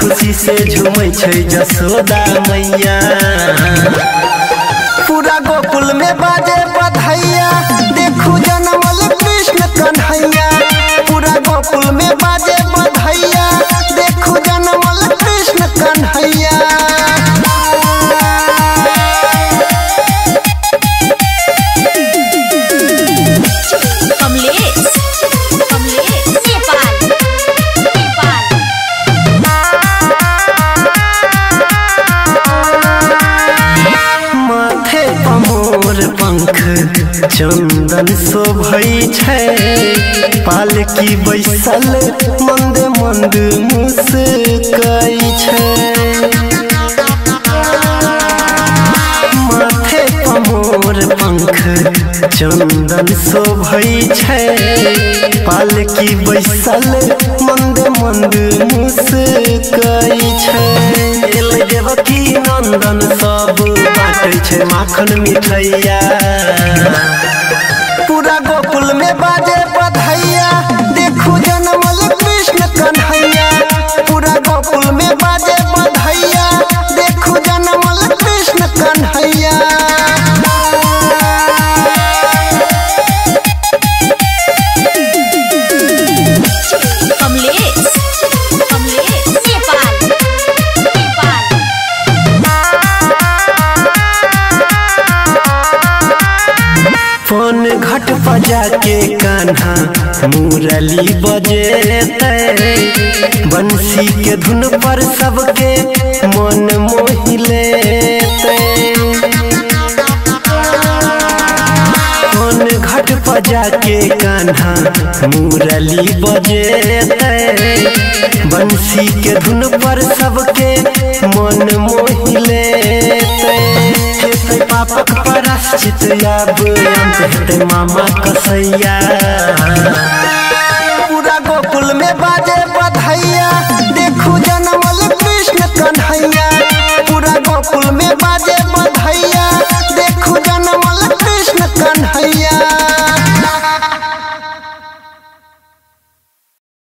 खुशी से झूमै छै जसोदा मैया। पूरा गोकुल में बाजे बधाइया देखू जनमल कृष्ण कन्हैया। पूरा गोकुल में बाजे बधाइया देखू जनमल कृष्ण कन्हैया। पंख चंदन शोभै छै पालकी बैसल मंद मंद मुस्कै छै। माथे पमोर पंख चंदन शोभै छै पालकी बैसल मंद मंद मुस्कै छै। देवकी नंदन सब बाँटै छै माखन मिठैया। पूरा गोकुल में बाजे बधाइया देखू जनमल कृष्ण कन्हैया। पूरा गोकुल में बाजे बधाइया देखू जनमल कृष्ण कन्हैया। पन घट बजा के कान्हा मुरली बजेते बंसी के धुन पर सबके मन मोहि लेते। पन घट बजा के कान्हा मुरली बजेते बंसी के धुन पर सबके मन मोहि लेते। पापक प्रायश्चित अब अंत हेतै मामा कसैया। पूरा गोकुल में बाजे बधाइया देखू जनमल कृष्ण कन्हैया। पूरा गोकुल में बाजे